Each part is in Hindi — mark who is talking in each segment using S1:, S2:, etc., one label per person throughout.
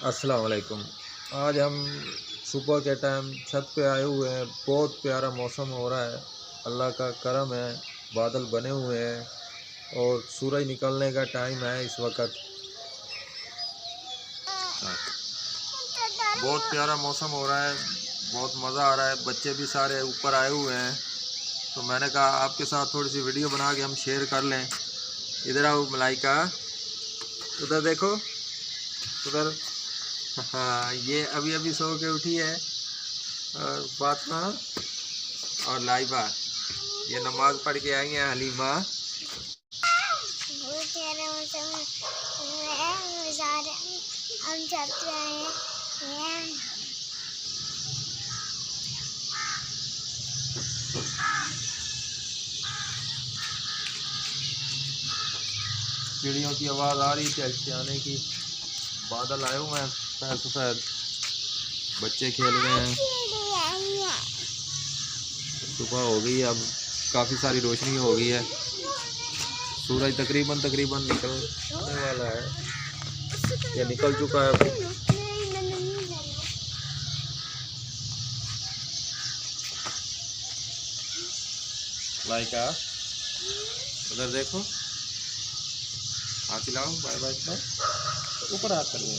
S1: अस्सलाम वालेकुम। आज हम सुबह के टाइम छत पे आए हुए हैं। बहुत प्यारा मौसम हो रहा है, अल्लाह का करम है। बादल बने हुए हैं और सूरज निकलने का टाइम है इस वक्त। बहुत प्यारा मौसम हो रहा है, बहुत मज़ा आ रहा है। बच्चे भी सारे ऊपर आए हुए हैं, तो मैंने कहा आपके साथ थोड़ी सी वीडियो बना के हम शेयर कर लें। इधर आओ मलाइका, उधर देखो, उधर। हाँ, ये अभी अभी सो के उठी है। और फातिमा और लाइबा ये नमाज पढ़ के आई हैं। हलीमा चिड़ियों की आवाज़ आ रही थी आने की। बादल आए हुए हैं सफ़ेद सफ़ेद, बच्चे खेल रहे हैं। सुबह हो गई, अब काफ़ी सारी रोशनी हो गई है। सूरज तकरीबन निकलने वाला है या निकल चुका है अभी। लाइका उधर देखो, हाथ हिलाओ, बाय बाय करो, ऊपर हाथ करिए।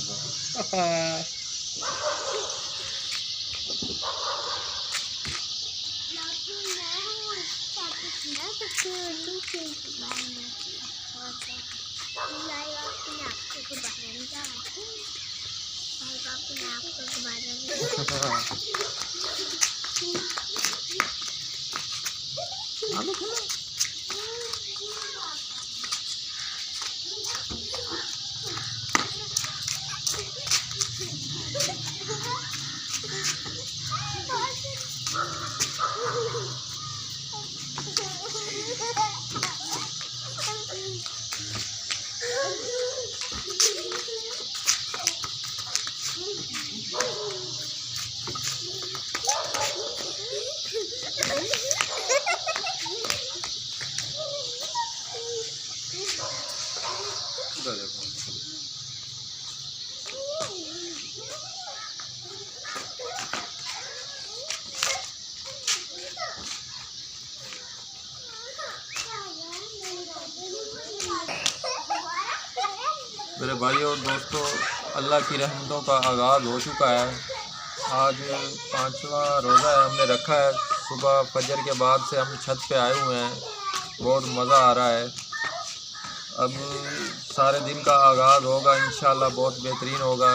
S1: मेरे भाई और दोस्तों, अल्लाह की रहमतों का आगाज़ हो चुका है। आज 5वां रोज़ा है, हमने रखा है। सुबह फजर के बाद से हम छत पे आए हुए हैं, बहुत मज़ा आ रहा है। अब सारे दिन का आगाज़ होगा इंशाअल्लाह, बहुत बेहतरीन होगा।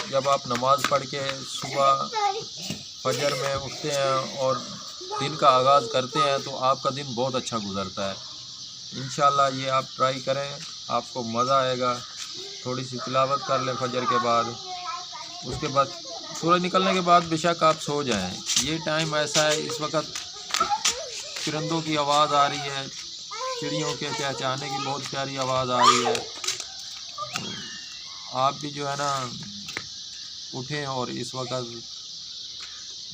S1: जब आप नमाज़ पढ़ के सुबह फजर में उठते हैं और दिन का आगाज़ करते हैं तो आपका दिन बहुत अच्छा गुज़रता है। इंशाअल्लाह ये आप ट्राई करें, आपको मज़ा आएगा। थोड़ी सी तिलावत कर लें फजर के बाद, उसके बाद सूरज निकलने के बाद बेशक आप सो जाएं। ये टाइम ऐसा है, इस वक्त परिंदों की आवाज़ आ रही है, चिड़ियों के चहचहाने की बहुत प्यारी आवाज़ आ रही है। आप भी जो है ना उठें और इस वक्त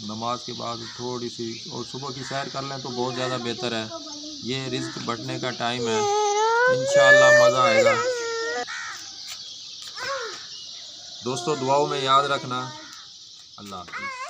S1: नमाज के बाद थोड़ी सी और सुबह की सैर कर लें तो बहुत ज़्यादा बेहतर है। ये रिज़्क बढ़ने का टाइम है, इंशाअल्लाह मज़ा आएगा। दोस्तों दुआओं में याद रखना। अल्लाह हाफ़िज़।